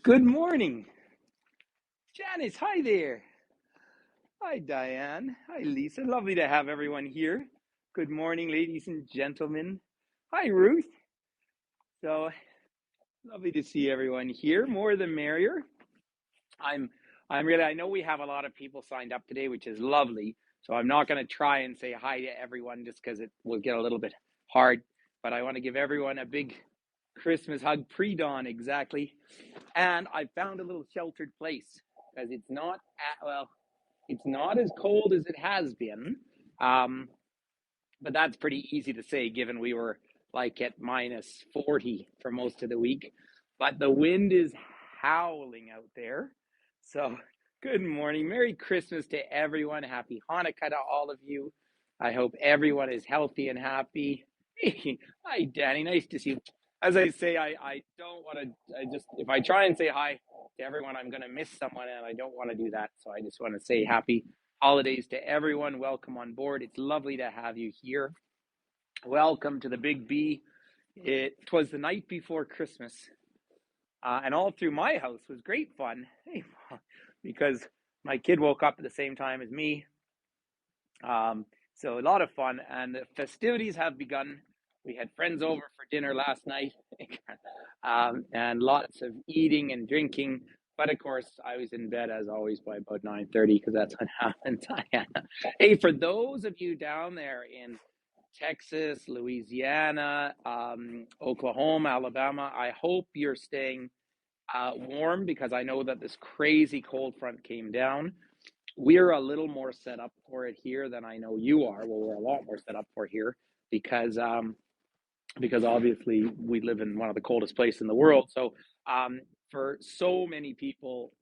Good morning, Janice. Hi there. Hi, Diane. Hi, Lisa. Lovely to have everyone here. Good morning, ladies and gentlemen. Hi, Ruth. So lovely to see everyone here. More the merrier. I'm, I'm really. I know we have a lot of people signed up today, which is lovely. So I'm not going to try and say hi to everyone just because it will get a little bit hard. But I want to give everyone a big Christmas hug pre-dawn exactly. And I found a little sheltered place because it's not as cold as it has been, um, but that's pretty easy to say given we were like at minus 40 for most of the week. But the wind is howling out there. So, good morning. Merry Christmas to everyone. Happy Hanukkah to all of you. I hope everyone is healthy and happy. Hey, hi, Danny. Nice to see you. As I say, I don't want to, if I try and say hi to everyone, I'm going to miss someone, and I don't want to do that. So I just want to say happy holidays to everyone. Welcome on board. It's lovely to have you here. Welcome to the Big B. It was the night before Christmas, and all through my house was great fun because my kid woke up at the same time as me. So a lot of fun, and the festivities have begun. We had friends over for dinner last night, and lots of eating and drinking. But of course, I was in bed as always by about 9:30 because that's what happens. Hey, for those of you down there in Texas, Louisiana, Oklahoma, Alabama, I hope you're staying warm because I know that this crazy cold front came down. We're a little more set up for it here than I know you are. Well, we're a lot more set up for here because because obviously we live in one of the coldest places in the world. So for so many people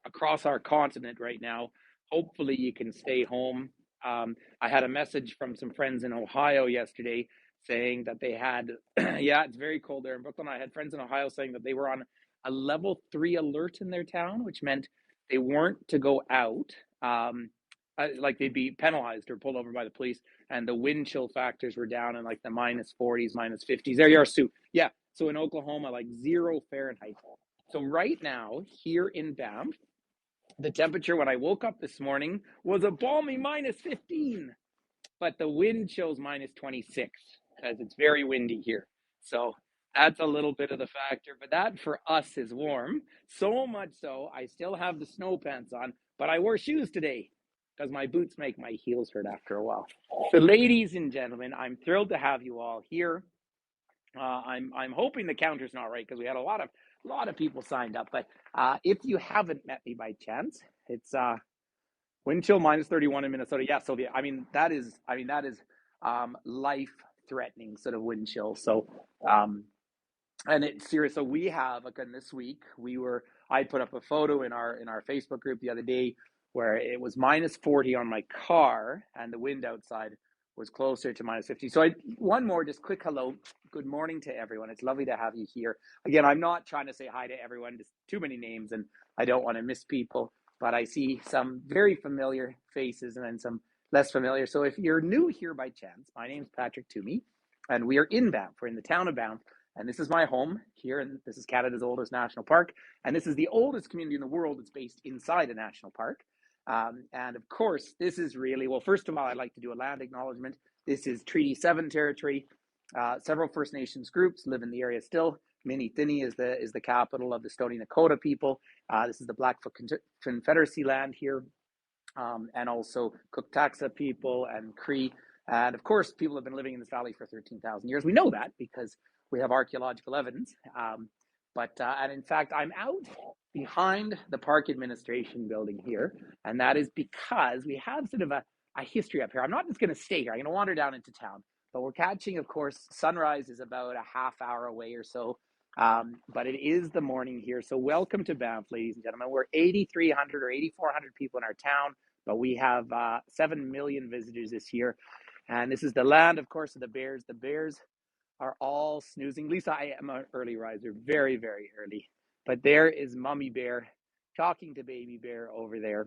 across our continent right now, hopefully you can stay home. I had a message from some friends in Ohio yesterday saying that they had, yeah, it's very cold there in Brooklyn. I had friends in Ohio saying that they were on a level 3 alert in their town, which meant they weren't to go out. Like they'd be penalized or pulled over by the police, and the wind chill factors were down in like the minus 40s, minus 50s. There you are, Sue. Yeah. So in Oklahoma, like 0 Fahrenheit. So right now, here in Banff, the temperature when I woke up this morning was a balmy minus 15, but the wind chill's minus 26 because it's very windy here. So that's a little bit of the factor, but that for us is warm. So much so, I still have the snow pants on, but I wore shoes today because my boots make my heels hurt after a while. So, ladies and gentlemen, I'm thrilled to have you all here. I'm hoping the counter's not right because we had a lot of people signed up. But if you haven't met me by chance, it's wind chill minus 31 in Minnesota. Yeah, so that is life threatening sort of wind chill. So and it's serious. So we have, again, this week I put up a photo in our Facebook group the other day where it was minus 40 on my car and the wind outside was closer to minus 50. So one more just quick hello. Good morning to everyone. It's lovely to have you here. Again, I'm not trying to say hi to everyone, just too many names and I don't want to miss people, but I see some very familiar faces and then some less familiar. So if you're new here by chance, my name's Patrick Toomey and we are in Banff. We're in the town of Banff. And this is my home here, and this is Canada's oldest national park. And this is the oldest community in the world that's based inside a national park. And of course, this is really, well, first of all, I'd like to do a land acknowledgement. This is Treaty 7 territory. Several First Nations groups live in the area still. Minitini is the capital of the Stoney Nakoda people. This is the Blackfoot Confederacy land here. And also Cooktaxa people and Cree. And of course, people have been living in this valley for 13,000 years. We know that because we have archaeological evidence. And in fact, I'm out behind the park administration building here. And that is because we have sort of a history up here. I'm not just going to stay here. I'm going to wander down into town. But we're catching, of course, sunrise is about a half hour away or so. But it is the morning here. So welcome to Banff, ladies and gentlemen. We're 8,300 or 8,400 people in our town, but we have 7 million visitors this year. And this is the land, of course, of the bears. The bears are all snoozing. Lisa, I am an early riser, very, very early. But there is Mummy Bear talking to Baby Bear over there.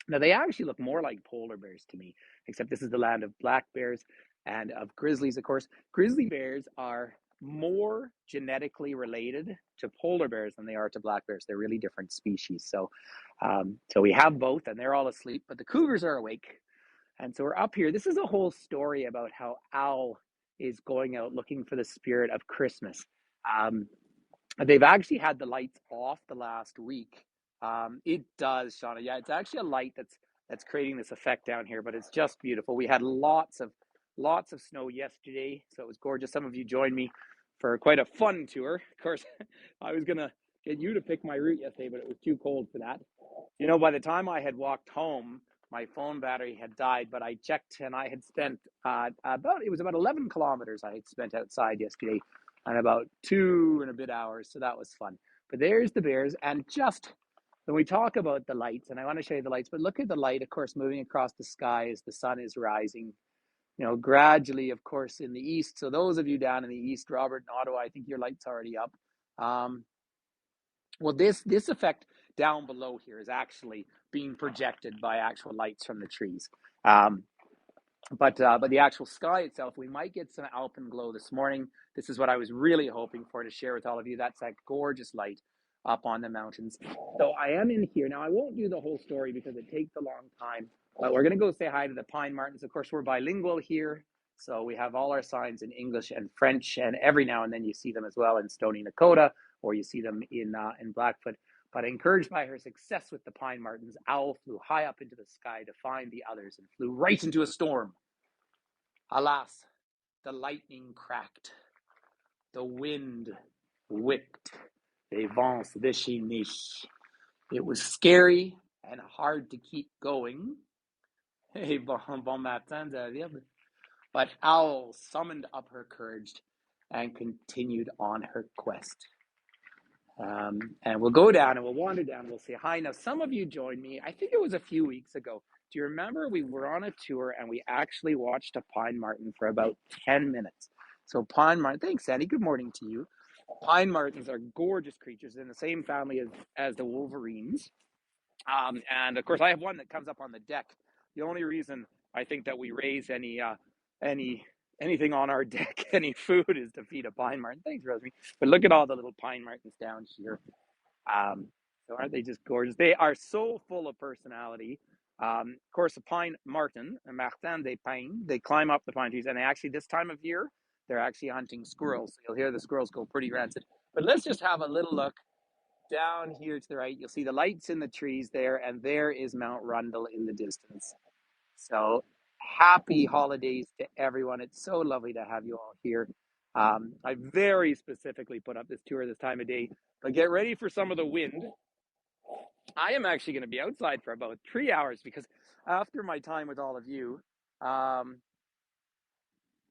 Now, they actually look more like polar bears to me, except this is the land of black bears and of grizzlies, of course. Grizzly bears are more genetically related to polar bears than they are to black bears. They're really different species. So we have both, and they're all asleep, but the cougars are awake. And so we're up here. This is a whole story about how Owl is going out looking for the spirit of Christmas. Um, they've actually had the lights off the last week. It does, Shauna. Yeah, it's actually a light that's creating this effect down here, but it's just beautiful. We had lots of snow yesterday, so it was gorgeous. Some of you joined me for quite a fun tour. Of course, I was gonna get you to pick my route yesterday, but it was too cold for that. By the time I had walked home, my phone battery had died, but I checked and I had spent it was about 11 kilometers I had spent outside yesterday and about 2 and a bit hours. So that was fun. But there's the bears. And just when we talk about the lights, and I want to show you the lights, but look at the light, of course, moving across the sky as the sun is rising, gradually, of course, in the east. So those of you down in the east, Robert and Ottawa, I think your light's already up. Well, this effect down below here is actually being projected by actual lights from the trees. Um, but the actual sky itself, we might get some alpenglow this morning. This is what I was really hoping for to share with all of you. That's that gorgeous light up on the mountains. So I am in here now. I won't do the whole story because it takes a long time. But we're going to go say hi to the pine martens. Of course, we're bilingual here, so we have all our signs in English and French. And every now and then you see them as well in Stony Nakota, or you see them in Blackfoot. But encouraged by her success with the pine martens, Owl flew high up into the sky to find the others and flew right into a storm. Alas, the lightning cracked, the wind whipped, les vents déchaînés. It was scary and hard to keep going. Hey, bon matin, David. But Owl summoned up her courage and continued on her quest. And we'll go down and we'll wander down and we'll say hi. Now, some of you joined me, I think it was a few weeks ago. Do you remember we were on a tour and we actually watched a pine marten for about 10 minutes? So pine marten, thanks, Sandy. Good morning to you. Pine martens are gorgeous creatures in the same family as the wolverines. And of course, I have one that comes up on the deck. The only reason I think that we raise anything on our deck, any food, is to feed a pine marten. Thanks, Rosemary. But look at all the little pine martens down here. So aren't they just gorgeous? They are so full of personality. Of course, a pine marten, a martin des pins, they climb up the pine trees, and they actually, this time of year, they're actually hunting squirrels. So you'll hear the squirrels go pretty rancid. But let's just have a little look down here to the right. You'll see the lights in the trees there, and there is Mount Rundle in the distance. So happy holidays to everyone. It's so lovely to have you all here. I very specifically put up this tour this time of day, but get ready for some of the wind. I am actually going to be outside for about 3 hours because after my time with all of you,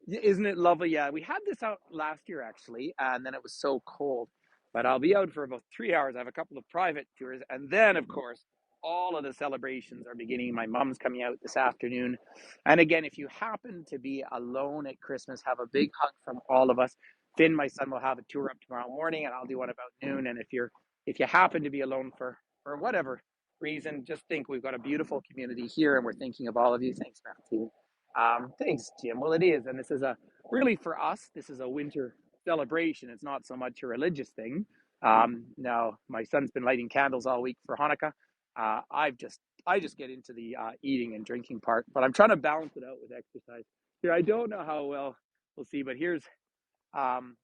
isn't it lovely? Yeah, we had this out last year actually, and then it was so cold. But I'll be out for about 3 hours. I have a couple of private tours, and then of course all of the celebrations are beginning. My mom's coming out this afternoon, and again, if you happen to be alone at Christmas, have a big hug from all of us. Finn, my son, will have a tour up tomorrow morning, and I'll do one about noon. And if you happen to be alone for whatever reason, just think we've got a beautiful community here, and we're thinking of all of you. Thanks, Matthew. Thanks, Jim. Well, it is, and this is really for us. This is a winter celebration. It's not so much a religious thing. Now, my son's been lighting candles all week for Hanukkah. I just get into the eating and drinking part, but I'm trying to balance it out with exercise. Here, I don't know how well we'll see, but here's um,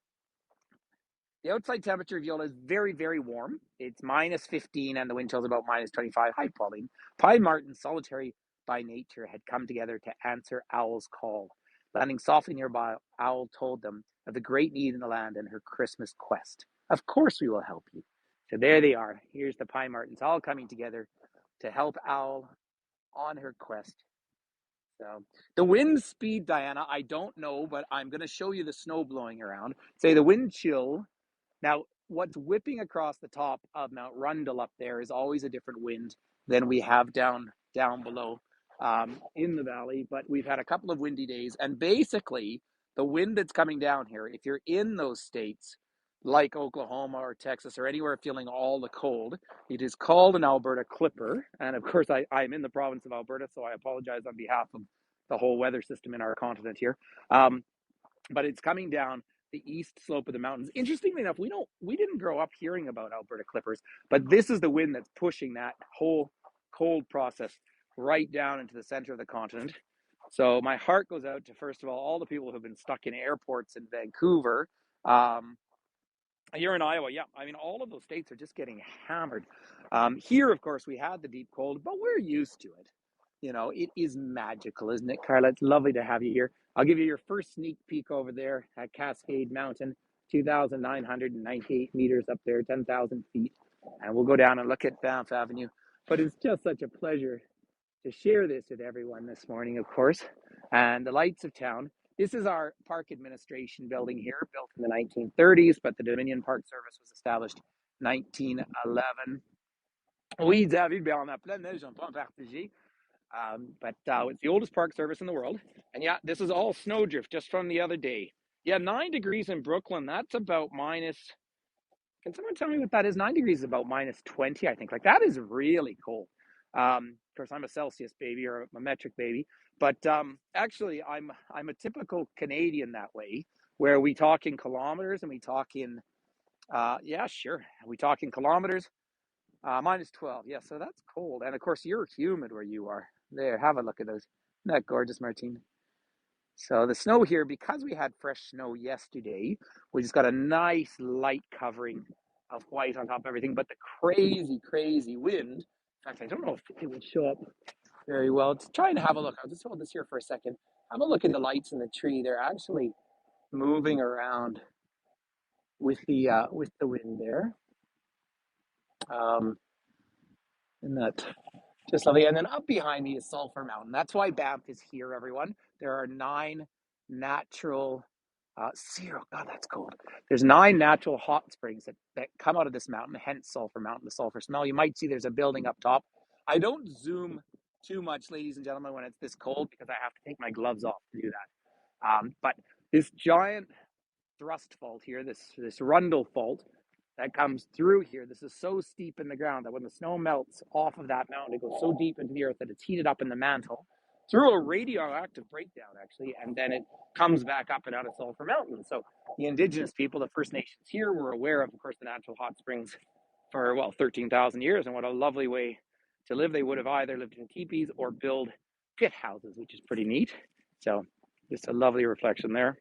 the outside temperature of Yola is very, very warm. It's minus 15 and the wind chill is about minus 25. Hi, Pauline. Pine Marten, solitary by nature, had come together to answer Owl's call. Landing softly nearby, Owl told them of the great need in the land and her Christmas quest. Of course we will help you. So there they are. Here's the Pine Martens all coming together to help Owl on her quest. So the wind speed, Diana, I don't know, but I'm going to show you the snow blowing around. Say the wind chill. Now, what's whipping across the top of Mount Rundle up there is always a different wind than we have down below in the valley. But we've had a couple of windy days, and basically the wind that's coming down here, if you're in those states like Oklahoma or Texas or anywhere feeling all the cold, it is called an Alberta clipper. And of course, I'm in the province of Alberta, so I apologize on behalf of the whole weather system in our continent here. But it's coming down the east slope of the mountains. Interestingly enough, we didn't grow up hearing about Alberta clippers, but this is the wind that's pushing that whole cold process right down into the center of the continent. So my heart goes out to, first of all the people who have been stuck in airports in Vancouver. Um, Here in Iowa, yeah, I mean, all of those states are just getting hammered. Here, of course, we had the deep cold, but we're used to it. It is magical, isn't it, Carla? It's lovely to have you here. I'll give you your first sneak peek over there at Cascade Mountain, 2,998 meters up there, 10,000 feet. And we'll go down and look at Banff Avenue. But it's just such a pleasure to share this with everyone this morning, of course, and the lights of town. This is our park administration building here, built in the 1930s, but the Dominion Park Service was established 1911. Oui, David, ben on a plein neige, on peut en partager. But it's the oldest park service in the world. And yeah, this is all snowdrift just from the other day. Yeah, 9 degrees in Brooklyn. That's about minus, can someone tell me what that is? 9 degrees is about minus 20, I think. Like, that is really cold. Of course, I'm a Celsius baby or a metric baby, but actually, I'm a typical Canadian that way, where we talk in kilometers and we talk in, yeah, sure, we talk in kilometers. Minus 12, yeah, so that's cold. And of course, you're humid where you are. There, have a look at those. Isn't that gorgeous, Martine? So the snow here, because we had fresh snow yesterday, we just got a nice light covering of white on top of everything. But the crazy, crazy wind, in fact, I don't know if it would show up very well. Just try and have a look. I'll just hold this here for a second. Have a look at the lights in the tree. They're actually moving around with the wind there. And that just lovely. And then up behind me is Sulphur Mountain. That's why Banff is here, everyone. There are 9 natural, 0, God, that's cold. There's 9 natural hot springs that come out of this mountain, hence Sulphur Mountain, the sulfur smell. You might see there's a building up top. I don't zoom too much, ladies and gentlemen, when it's this cold, because I have to take my gloves off to do that. But this giant thrust fault here, this Rundle fault, that comes through here. This is so steep in the ground that when the snow melts off of that mountain, it goes so deep into the earth that it's heated up in the mantle through a radioactive breakdown, actually, and then it comes back up and out of Sulphur Mountain. So the indigenous people, the First Nations here, were aware of course, the natural hot springs for, 13,000 years, and what a lovely way to live. They would have either lived in teepees or build pit houses, which is pretty neat. So just a lovely reflection there.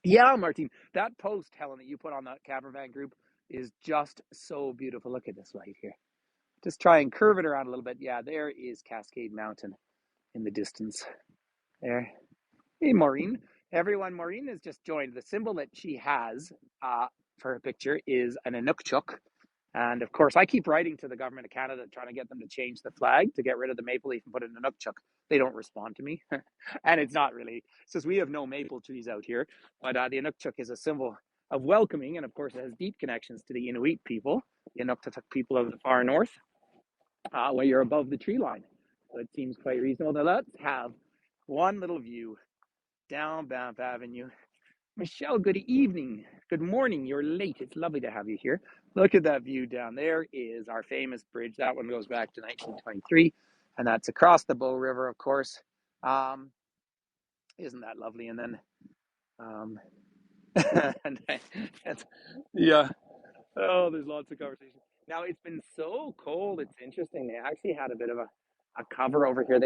Yeah, Martine, that post, Helen, that you put on that Cavervan group is just so beautiful. Look at this light here. Just try and curve it around a little bit. Yeah, there is Cascade Mountain in the distance there. Hey, Maureen. Everyone, Maureen has just joined. The symbol that she has for her picture is an Inukchuk. And of course, I keep writing to the government of Canada trying to get them to change the flag to get rid of the maple leaf and put in a Inukchuk. They don't respond to me. And it's not really, it says we have no maple trees out here. But the Inukchuk is a symbol of welcoming. And of course, it has deep connections to the Inuit people, the Inuktitut people of the far north, where you're above the tree line. So it seems quite reasonable. Now let's have one little view down Banff Avenue. Michelle, good evening. Good morning. You're late. It's lovely to have you here. Look at that view down there is our famous bridge. That one goes back to 1923, and that's across the Bow River, of course. Isn't that lovely? And then, and yeah. Oh, there's lots of conversation. Now, it's been so cold. It's interesting. They actually had a bit of a cover over here.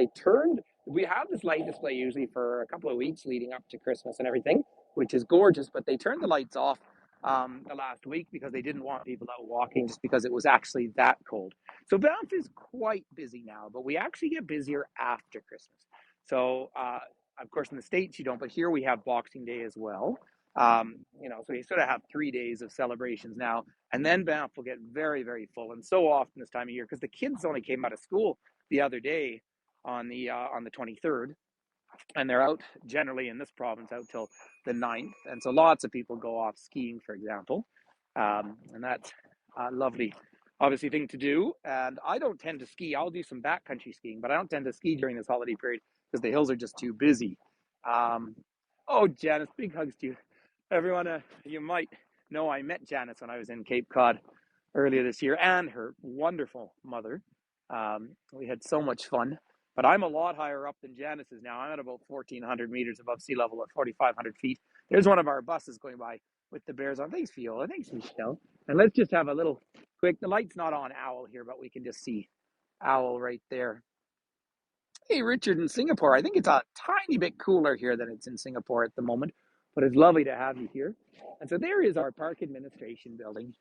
We have this light display usually for a couple of weeks leading up to Christmas and everything, which is gorgeous, but they turned the lights off the last week because they didn't want people out walking just because it was actually that cold. So Banff is quite busy now, but we actually get busier after Christmas. So, of course, in the States you don't, but here we have Boxing Day as well. So you sort of have 3 days of celebrations now, and then Banff will get very, very full, and so often this time of year because the kids only came out of school the other day on the 23rd, and they're out generally in this province out till the 9th, and so lots of people go off skiing, for example, and that's a lovely, obviously, thing to do. And I don't tend to ski. I'll do some backcountry skiing, but I don't tend to ski during this holiday period because the hills are just too busy. Oh, Janice, big hugs to you. Everyone, you might know I met Janice when I was in Cape Cod earlier this year, and her wonderful mother. We had so much fun, but I'm a lot higher up than Janice is now. I'm at about 1,400 meters above sea level at 4,500 feet. There's one of our buses going by with the bears on. Thanks, Viola. Thanks, Michelle. And let's just have a little quick. The light's not on Owl here, but we can just see Owl right there. Hey, Richard in Singapore. I think it's a tiny bit cooler here than it's in Singapore at the moment, but it's lovely to have you here. And so there is our park administration building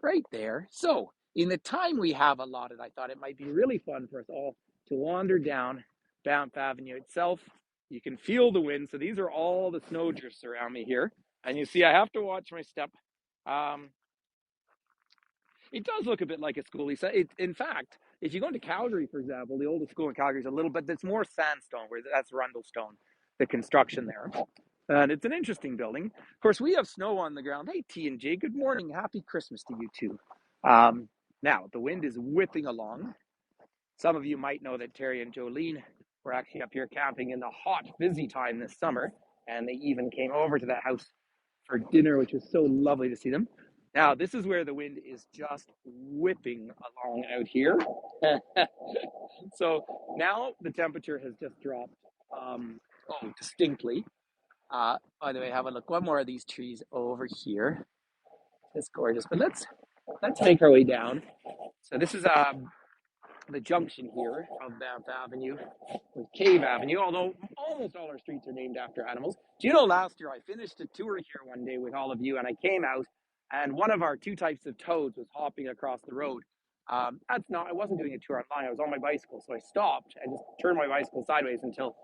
right there. So, in the time we have allotted, I thought it might be really fun for us all to wander down Banff Avenue itself. You can feel the wind. So, these are all the snow drifts around me here. And you see, I have to watch my step. Um, it does look a bit like a school, Lisa. In fact, if you go into Calgary, for example, the oldest school in Calgary is a little bit, that's more sandstone, where that's Rundlestone, the construction there. And it's an interesting building. Of course, we have snow on the ground. Hey, T and J, good morning. Happy Christmas to you too. Now, the wind is whipping along. Some of you might know that Terry and Jolene were actually up here camping in the hot, busy time this summer. And they even came over to that house for dinner, which was so lovely to see them. Now, this is where the wind is just whipping along out here. So now the temperature has just dropped distinctly. By the way, have a look. One more of these trees over here. It's gorgeous. But let's make our way down. So this is the junction here of Banff Avenue with Cave Avenue, although almost all our streets are named after animals. Do you know, last year I finished a tour here one day with all of you, and I came out, and one of our two types of toads was hopping across the road. I wasn't doing a tour online, I was on my bicycle, so I stopped and just turned my bicycle sideways until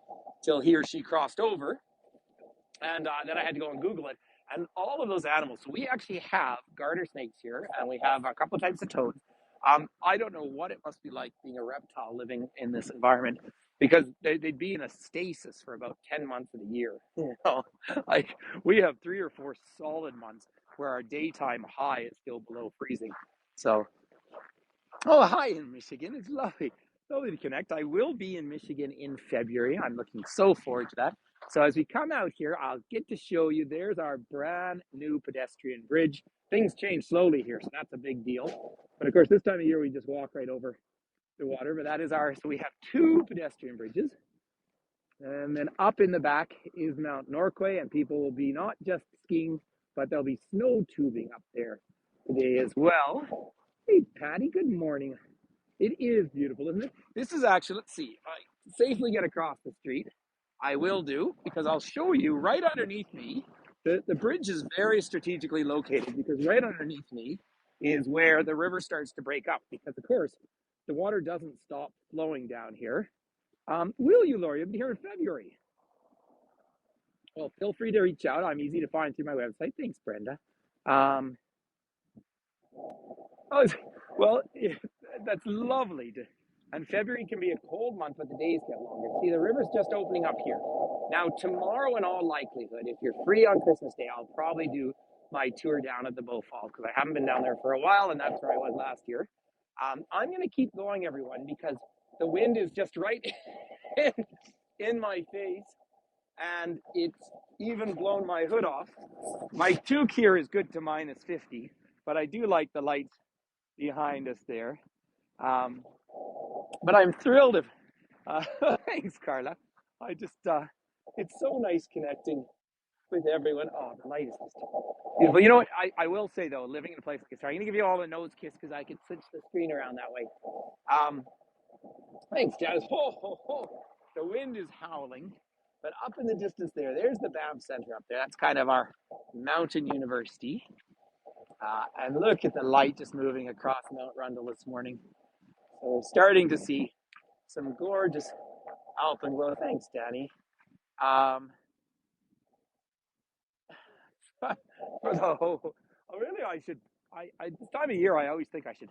he or she crossed over. And then I had to go and Google it. And all of those animals, so we actually have garter snakes here, and we have a couple of types of toads. I don't know what it must be like being a reptile living in this environment, because they'd be in a stasis for about 10 months of the year. You know, like we have 3 or 4 solid months where our daytime high is still below freezing. So, oh, hi in Michigan. It's lovely to connect. I will be in Michigan in February. I'm looking so forward to that. So as we come out here, I'll get to show you, there's our brand new pedestrian bridge. Things change slowly here, so that's a big deal. But of course, this time of year, we just walk right over the water. But that is so we have 2 pedestrian bridges. And then up in the back is Mount Norquay, and people will be not just skiing, but they'll be snow tubing up there today as well. Hey, Patty, good morning. It is beautiful, isn't it? This is actually, let's see, if I safely get across the street, I will do, because I'll show you right underneath me. The bridge is very strategically located, because right underneath me is where the river starts to break up, because of course the water doesn't stop flowing down here. Will you, Lori? You'll be here in February. Well, feel free to reach out. I'm easy to find through my website. Thanks, Brenda. Um, oh, well, that's lovely. And February can be a cold month, but the days get longer. See, the river's just opening up here. Now, tomorrow, in all likelihood, if you're free on Christmas Day, I'll probably do my tour down at the Beaufort, because I haven't been down there for a while, and that's where I was last year. I'm going to keep going, everyone, because the wind is just right in my face, and it's even blown my hood off. My toque here is good to -50, but I do like the lights behind us there. But I'm thrilled. Thanks, Carla. It's so nice connecting with everyone. Oh, the light is just beautiful. You know what? I will say, though, living in a place like this, I'm going to give you all a nose kiss, because I could switch the screen around that way. Thanks, Jazz. Ho, ho, ho. The wind is howling, but up in the distance there's the Banff Center up there. That's kind of our mountain university. And look at the light just moving across Mount Rundle this morning. So we're starting to see some gorgeous alpenglow. Thanks, Danny. Really, I should. This time of year, I always think I should.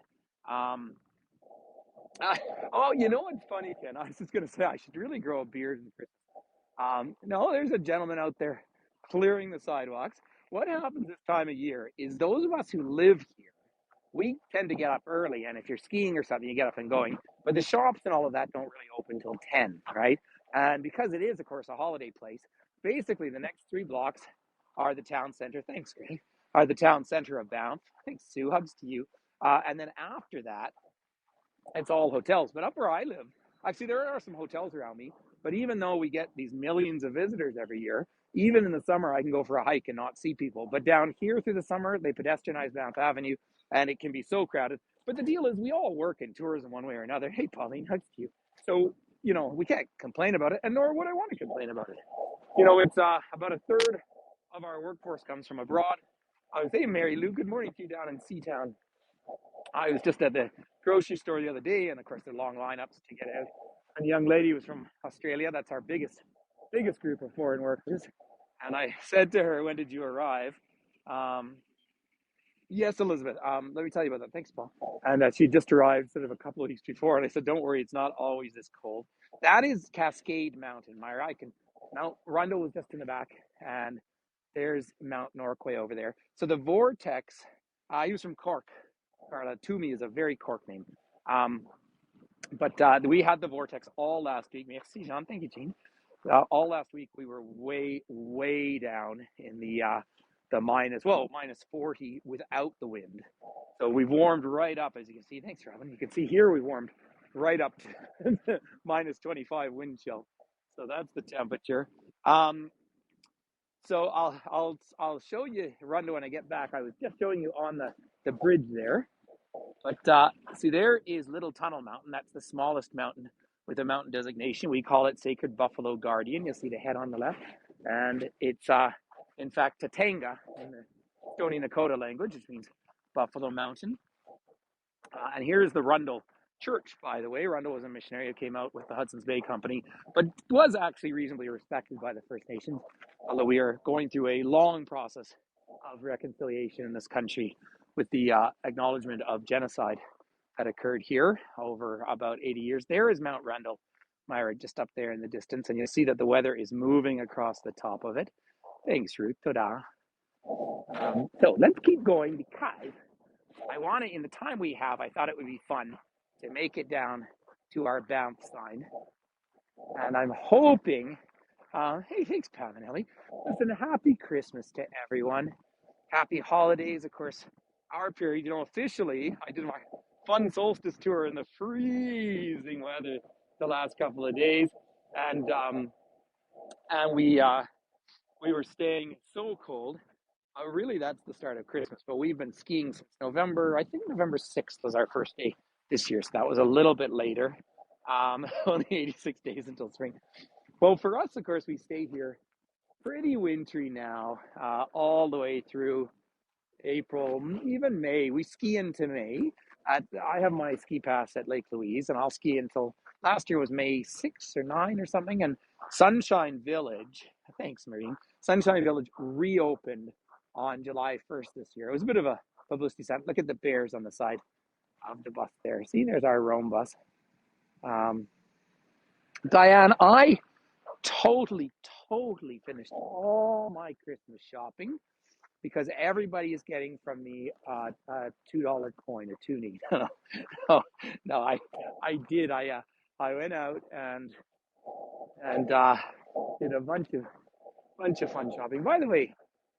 Oh, you know what's funny, Ken? I was just going to say I should really grow a beard. No, there's a gentleman out there clearing the sidewalks. What happens this time of year is those of us who live here, we tend to get up early, and if you're skiing or something, you get up and going. But the shops and all of that don't really open till 10, right? And because it is, of course, a holiday place, basically the next 3 blocks are the town center. Thanks, Greg. Are the town center of Banff. Thanks, Sue. Hugs to you. And then after that, it's all hotels. But up where I live, actually, there are some hotels around me. But even though we get these millions of visitors every year, Even in the summer, I can go for a hike and not see people. But down here through the summer, they pedestrianize Banff Avenue, and it can be so crowded. But the deal is, we all work in tourism one way or another. Hey, Pauline, hugs to you. So, we can't complain about it, and nor would I want to complain about it. It's about a third of our workforce comes from abroad. I was saying, Mary Lou, good morning to you down in Seatown. I was just at the grocery store the other day, and of course, there are long lineups to get out. And the young lady was from Australia. That's our biggest group of foreign workers. And I said to her, "When did you arrive?" Yes, Elizabeth. Let me tell you about that. Thanks, Paul. And she just arrived sort of a couple of weeks before. And I said, "Don't worry, it's not always this cold." That is Cascade Mountain, Myra. Mount Rundle was just in the back, and there's Mount Norquay over there. So the vortex, he was from Cork. Carla Toomey is a very Cork name. But we had the vortex all last week. Merci, Jean. Thank you, Jean. All last week, we were way, way down in the minus 40 without the wind. So we've warmed right up, as you can see. Thanks, Robin. You can see here we warmed right up to minus 25 wind chill. So that's the temperature. So I'll show you Rundle when I get back. I was just showing you on the bridge there. But see, there is Little Tunnel Mountain. That's the smallest mountain with a mountain designation. We call it Sacred Buffalo Guardian. You'll see the head on the left. And it's, in fact, Tatanga in the Stoney Nakoda language, which means Buffalo Mountain. And here's the Rundle Church, by the way. Rundle was a missionary who came out with the Hudson's Bay Company, but was actually reasonably respected by the First Nations, although we are going through a long process of reconciliation in this country with the acknowledgement of genocide that occurred here over about 80 years. There is Mount Rundle, Myra, just up there in the distance, and you'll see that the weather is moving across the top of it. Thanks, Ruth. Toda. So let's keep going, because I want to, in the time we have, I thought it would be fun to make it down to our Banff sign. And I'm hoping, hey, thanks, Pavanelli. Listen, happy Christmas to everyone. Happy holidays, of course. Our period, officially, I did my fun solstice tour in the freezing weather the last couple of days, and we were staying so cold. Really, that's the start of Christmas, but we've been skiing since November. I think November 6th was our first day this year, so that was a little bit later. Only 86 days until spring. Well, for us, of course, we stay here pretty wintry now, all the way through April, even May. We ski into May. I have my ski pass at Lake Louise, and I'll ski until, last year was May 6th or 9 or something. And Sunshine Village, thanks, Marine, Sunshine Village reopened on July 1st this year. It was a bit of a publicity stunt. Look at the bears on the side of the bus there. See, there's our Rome bus. Diane, I totally finished all my Christmas shopping, because everybody is getting from me a $2 coin, a toonie. No, I did. I went out and did a bunch of fun shopping. By the way,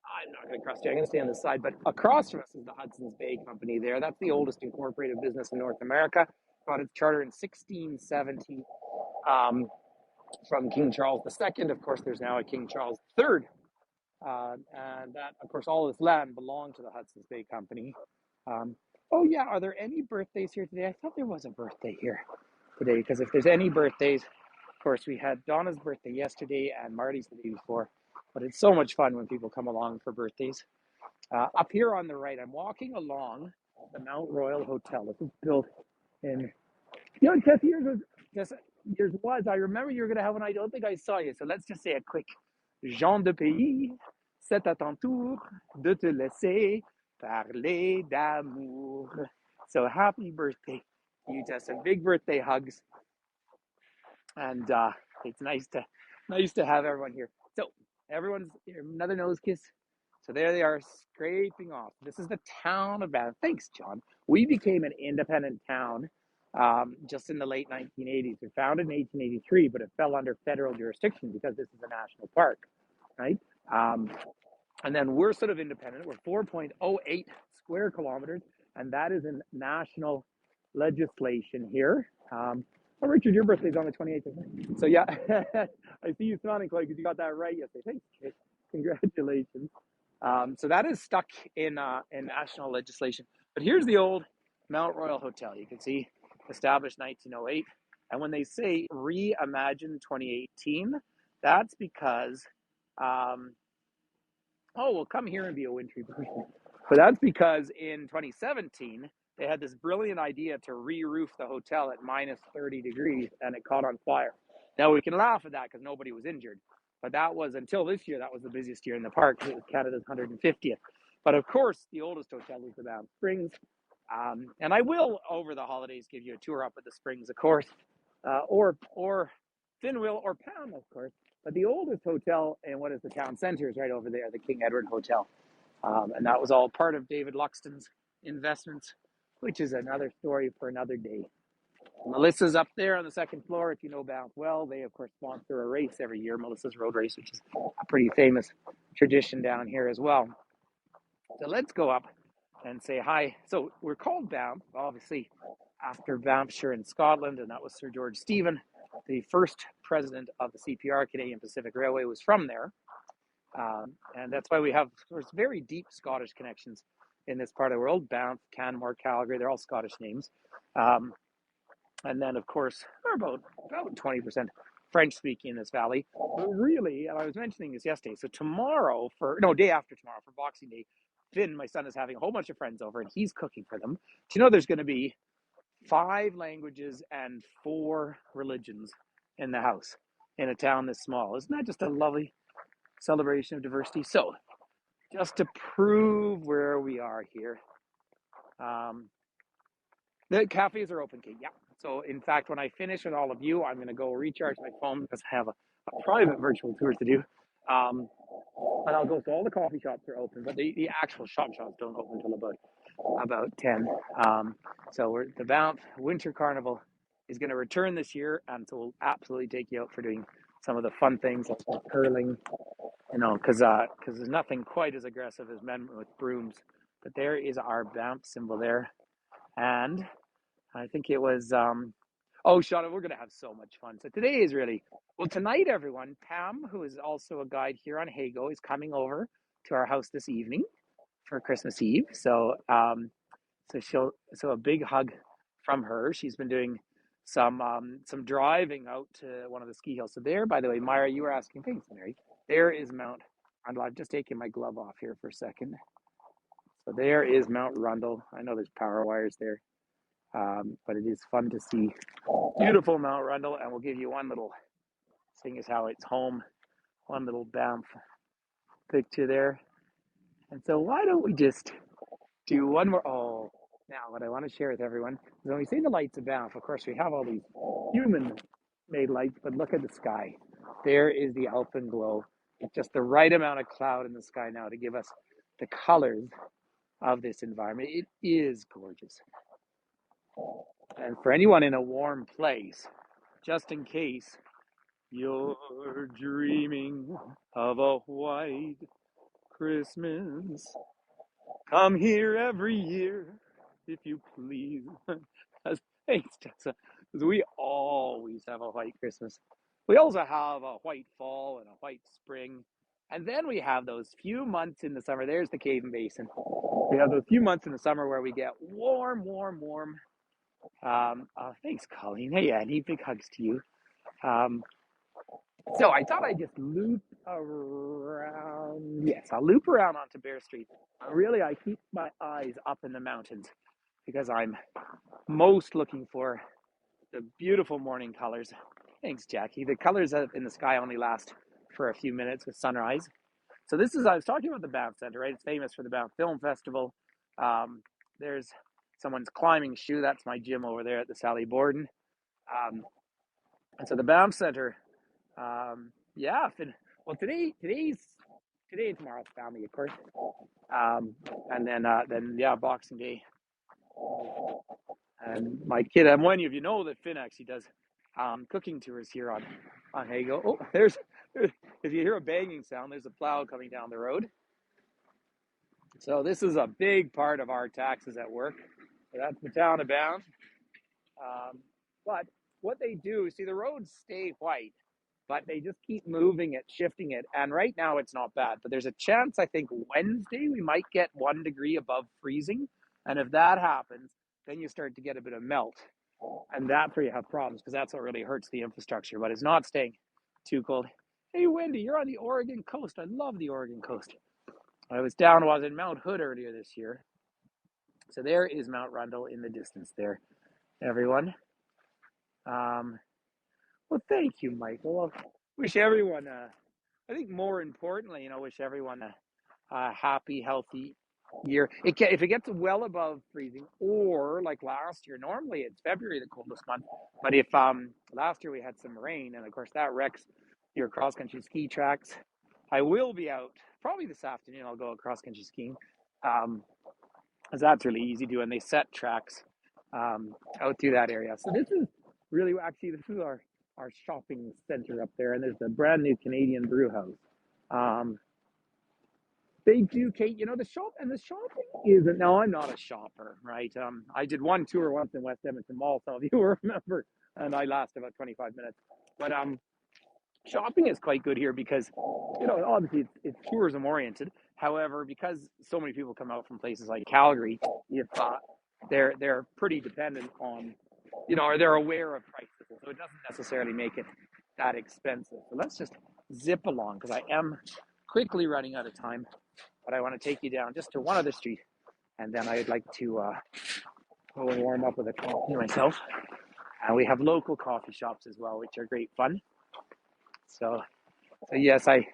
I'm not going to cross you. I'm going to stay on this side. But across from us is the Hudson's Bay Company there. That's the oldest incorporated business in North America. Got its charter in 1670 from King Charles II. Of course, there's now a King Charles III. And that, of course, all this land belonged to the Hudson's Bay Company. Oh, yeah, are there any birthdays here today? I thought there was a birthday here today, because if there's any birthdays, of course, we had Donna's birthday yesterday and Marty's the day before. But it's so much fun when people come along for birthdays. Up here on the right, I'm walking along the Mount Royal Hotel. This was built in, just years was. I remember you were going to have one. I don't think I saw you. So let's just say a quick Jean de pays. C'est à ton tour de te laisser parler d'amour. So happy birthday, you, Tessa. Big birthday hugs. And it's nice to have everyone here. So everyone's another nose kiss. So there they are, scraping off. This is the town of Banff. Thanks, John. We became an independent town just in the late 1980s. We were founded in 1883, but it fell under federal jurisdiction because this is a national park, right? And then we're sort of independent. We're 4.08 square kilometers, and that is in national legislation here. Oh, Richard, your birthday's on the 28th, isn't it? So, yeah, I see you smiling, Chloe, because you got that right yesterday. Thanks, kid. Congratulations. So that is stuck in national legislation. But here's the old Mount Royal Hotel. You can see established 1908. And when they say reimagine 2018, that's because um, oh, well, come here and be a wintry person. But that's because in 2017, they had this brilliant idea to re-roof the hotel at minus 30 degrees, and it caught on fire. Now, we can laugh at that because nobody was injured. But that was, until this year, that was the busiest year in the park. It was Canada's 150th. But of course, the oldest hotel is the Banff Springs. And I will, over the holidays, give you a tour up at the Springs, of course, or Finn will, or Pam, of course. But the oldest hotel in what is the town center is right over there, the King Edward Hotel. And that was all part of David Luxton's investments, which is another story for another day. Melissa's up there on the second floor. If you know Banff well, they, of course, sponsor a race every year, Melissa's Road Race, which is a pretty famous tradition down here as well. So let's go up and say hi. So we're called Banff, obviously, after Banffshire in Scotland, and that was Sir George Stephen, the first president of the CPR, Canadian Pacific Railway, was from there. And that's why we have, of course, very deep Scottish connections in this part of the world. Banff, Canmore, Calgary, they're all Scottish names. And then, of course, we're about 20% French speaking in this valley. But really, and I was mentioning this yesterday, so day after tomorrow for Boxing Day, Finn, my son, is having a whole bunch of friends over and he's cooking for them. Do you know there's going to be 5 languages and 4 religions in the house in a town this small? Isn't that just a lovely celebration of diversity? So, just to prove where we are here, the cafes are open, Kate. Yeah. So, in fact, when I finish with all of you, I'm going to go recharge my phone because I have a private virtual tour to do. And I'll go, so all the coffee shops are open, but the actual shops don't open until about 10. So the Banff Winter Carnival is going to return this year, and so we'll absolutely take you out for doing some of the fun things like curling, because there's nothing quite as aggressive as men with brooms. But there is our Banff symbol there, and I think it was, Shauna, we're going to have so much fun. So today is really, tonight, everyone, Pam, who is also a guide here on Hago, is coming over to our house this evening for Christmas Eve. So, so a big hug from her. She's been doing some driving out to one of the ski hills. So there, by the way, Myra, you were asking, thanks, Mary. There is Mount Rundle. I've just taken my glove off here for a second. So there is Mount Rundle. I know there's power wires there. But it is fun to see beautiful Mount Rundle, and we'll give you one little, seeing as how it's home, one little Banff picture there. And so why don't we just do one more? Oh, now what I want to share with everyone is when we see the lights of Banff, of course, we have all these human-made lights, but look at the sky. There is the alpenglow. It's just the right amount of cloud in the sky now to give us the colors of this environment. It is gorgeous. And for anyone in a warm place, just in case you're dreaming of a white Christmas, come here every year, if you please. Thanks, Tessa. Because we always have a white Christmas. We also have a white fall and a white spring. And then we have those few months in the summer. There's the Cave and Basin. We have those few months in the summer where we get warm. Thanks, Colleen. Hey, Annie, big hugs to you. So I thought I'd just loop around. Yes, I'll loop around onto Bear Street. Really, I keep my eyes up in the mountains because I'm most looking for the beautiful morning colors. Thanks, Jackie. The colors in the sky only last for a few minutes with sunrise. So I was talking about the Banff Center, right? It's famous for the Banff Film Festival. There's someone's climbing shoe. That's my gym over there at the Sally Borden. And so the Banff Center, today and tomorrow's family, of course. And then Boxing Day. And my kid, and many of you know that Finn actually does cooking tours here on Hago. Oh, if you hear a banging sound, there's a plow coming down the road. So this is a big part of our taxes at work. So that's the town of Banff. But what they do, see, the roads stay white, but they just keep moving it, shifting it. And right now it's not bad, but there's a chance, I think, Wednesday we might get 1 degree above freezing. And if that happens, then you start to get a bit of melt. And that's where you have problems because that's what really hurts the infrastructure, but it's not staying too cold. Hey, Wendy, you're on the Oregon coast. I love the Oregon coast. I was in Mount Hood earlier this year. So there is Mount Rundle in the distance there, everyone. Well, thank you, Michael. I wish everyone, I think more importantly, wish everyone a happy, healthy year. If it gets well above freezing, or like last year, normally it's February, the coldest month. But if last year we had some rain, and of course that wrecks your cross country ski tracks. I will be out probably this afternoon. I'll go cross country skiing, because that's really easy to do, and they set tracks out through that area. So this is really actually this is our shopping center up there, and there's a brand new Canadian brew house. They do, Kate. The shopping isn't. No, I'm not a shopper, right? I did one tour once in West Edmonton Mall, some of you will remember, and I lasted about 25 minutes. But shopping is quite good here because, obviously it's tourism oriented. However, because so many people come out from places like Calgary, if they're pretty dependent on, or they're aware of prices, so it doesn't necessarily make it that expensive. So let's just zip along because I am quickly running out of time. But I want to take you down just to one other street, and then I'd like to go and warm up with a coffee myself. And we have local coffee shops as well, which are great fun. So yes, I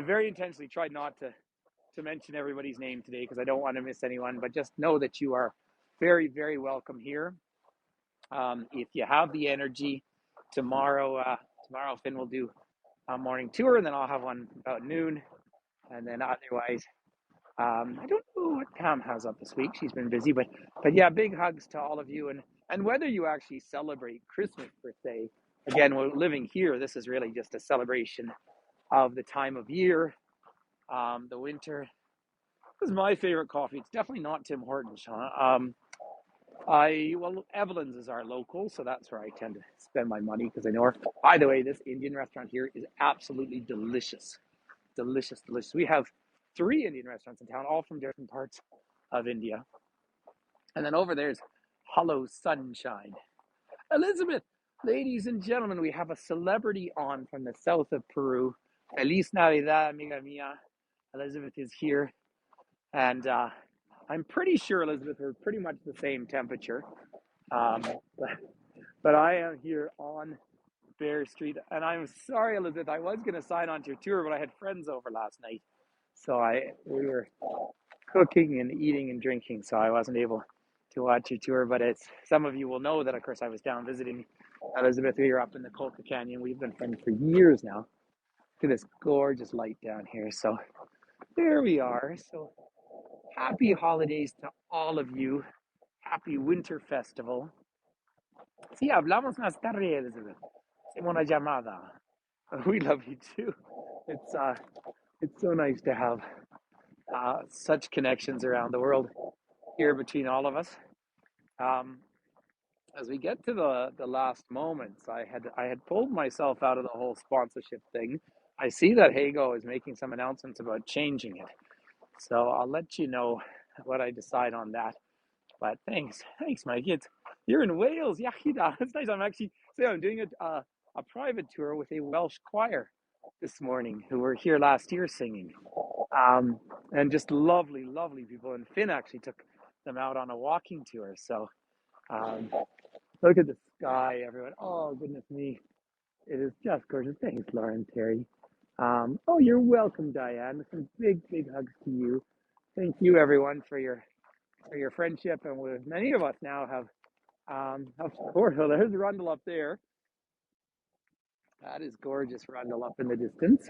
very intentionally tried not to mention everybody's name today because I don't want to miss anyone. But just know that you are very, very welcome here. If you have the energy, tomorrow Finn will do a morning tour, and then I'll have one about noon. And then otherwise, I don't know what Pam has up this week. She's been busy, but yeah, big hugs to all of you. And whether you actually celebrate Christmas per se, again, we're living here. This is really just a celebration of the time of year, the winter. This is my favorite coffee. It's definitely not Tim Hortons, Shauna. Evelyn's is our local, so that's where I tend to spend my money because I know her. By the way, this Indian restaurant here is absolutely delicious. Delicious. We have 3 Indian restaurants in town, all from different parts of India. And then over there's Hello Sunshine. Elizabeth, ladies and gentlemen, we have a celebrity on from the south of Peru. Feliz Navidad, amiga mia. Elizabeth is here. And I'm pretty sure, Elizabeth, we're pretty much the same temperature. But I am here on Bear Street, and I'm sorry, Elizabeth, I was going to sign on to your tour, but I had friends over last night, so we were cooking and eating and drinking, so I wasn't able to watch your tour. But some of you will know that, of course, I was down visiting Elizabeth. We were up in the Colca Canyon. We've been friends for years now. Look at this gorgeous light down here. So there we are. So happy holidays to all of you. Happy winter festival. Sí, hablamos más tarde, Elizabeth. Hacemos una llamada. We love you too. It's so nice to have such connections around the world here between all of us. As we get to the last moments, I had pulled myself out of the whole sponsorship thing. I see that Hago is making some announcements about changing it, so I'll let you know what I decide on that. But thanks, Mike. You're in Wales, Yachida. That's nice. I'm doing a private tour with a Welsh choir this morning who were here last year singing, and just lovely, lovely people. And Finn actually took them out on a walking tour. So look at the sky, everyone. Oh, goodness me. It is just gorgeous. Thanks, Lauren Terry. Oh, you're welcome, Diane. Some big, big hugs to you. Thank you, everyone, for your friendship. And many of us now have support. So there's Rundle up there. That is gorgeous, Rundle up in the distance.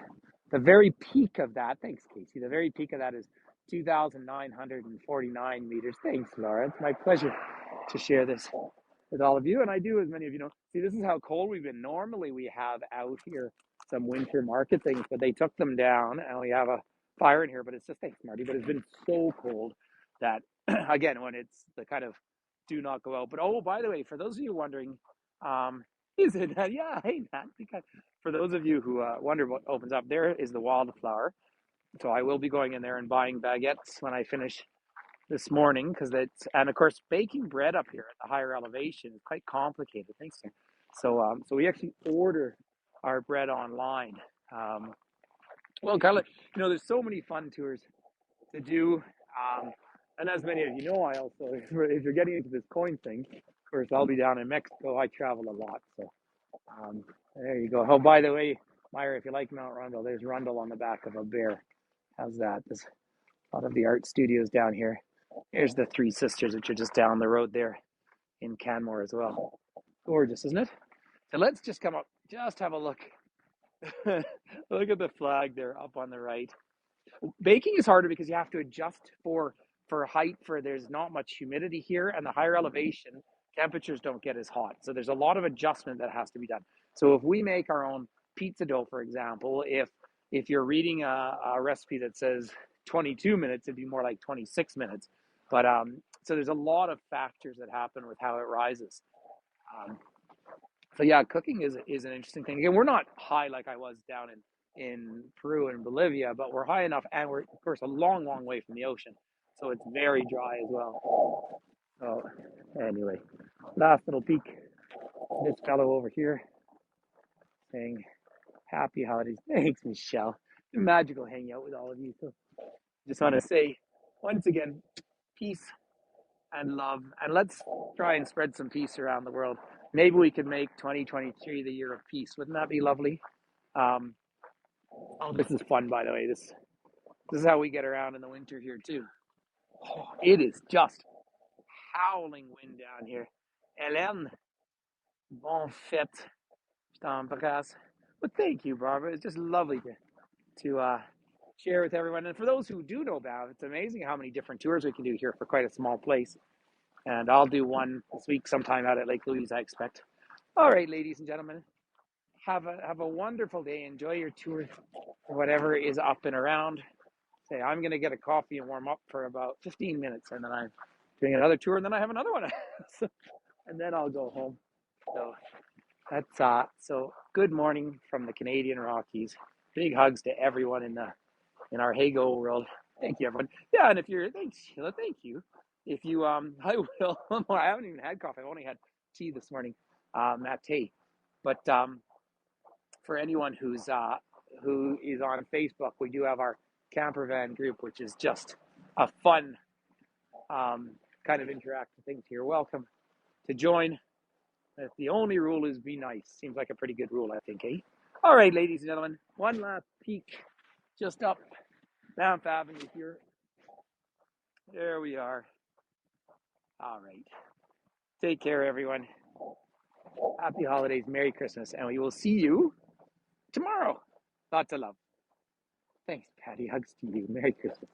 The very peak of that, thanks, Casey. The very peak of that is 2,949 meters. Thanks, Laura. It's my pleasure to share this with all of you. And I do, as many of you know, see, this is how cold we've been. Normally we have out here some winter market things, but they took them down and we have a fire in here, but it's just, thanks, Marty, but it's been so cold that, again, when it's the kind of do not go out. But, oh, by the way, for those of you wondering, Is it? Yeah. Hey, Nat. For those of you who wonder what opens up, there is the wildflower. So I will be going in there and buying baguettes when I finish this morning because it's, and of course baking bread up here at the higher elevation is quite complicated. Thanks, sir. So we actually order our bread online. Um, well, kind of, there's so many fun tours to do. And as many of you know, I also, if you're getting into this coin thing, of course, I'll be down in Mexico. I travel a lot. So um, there you go. Oh, by the way, Myra, if you like Mount Rundle, there's Rundle on the back of a bear. How's that? There's a lot of the art studios down here. Here's the Three Sisters, which are just down the road there in Canmore as well. Gorgeous, isn't it? So let's just come up, just have a look. Look at the flag there up on the right. Baking is harder because you have to adjust for height, for there's not much humidity here, and the higher elevation temperatures don't get as hot, so there's a lot of adjustment that has to be done. So if we make our own pizza dough, for example, if you're reading a recipe that says 22 minutes, it'd be more like 26 minutes. But so there's a lot of factors that happen with how it rises. um, so yeah, cooking is an interesting thing. Again, we're not high like I was down in Peru and Bolivia, but we're high enough, and we're of course a long, long way from the ocean, so it's very dry as well. So anyway, last little peek. This fellow over here saying happy holidays. Thanks, Michelle. Magical hanging out with all of you. So just want to say once again, peace and love, and let's try and spread some peace around the world. Maybe we could make 2023 the year of peace. Wouldn't that be lovely? Um, oh, this is fun, by the way. This is how we get around in the winter here too. Oh, it is just howling wind down here. Hélène, bon fête, je t'embrasse. But thank you, Barbara. It's just lovely to share with everyone. And for those who do know Banff, it's amazing how many different tours we can do here for quite a small place. And I'll do one this week sometime out at Lake Louise, I expect. All right, ladies and gentlemen, have a wonderful day. Enjoy your tour, whatever is up and around. Say, I'm going to get a coffee and warm up for about 15 minutes, and then I'm doing another tour, and then I have another one. So, and then I'll go home. So that's so good morning from the Canadian Rockies. Big hugs to everyone in our Hago world. Thank you, everyone. Yeah, and if you're, thanks, Sheila, thank you. If you, I will, I haven't even had coffee. I've only had tea this morning, mate. But for anyone who is on Facebook, we do have our camper van group, which is just a fun kind of interactive thing. So you're welcome to join. The only rule is be nice. Seems like a pretty good rule, I think, eh? All right, ladies and gentlemen, one last peek just up Banff Avenue here. There we are. All right. Take care, everyone. Happy holidays, Merry Christmas, and we will see you tomorrow. Lots of love. Thanks, Patty. Hugs to you. Merry Christmas.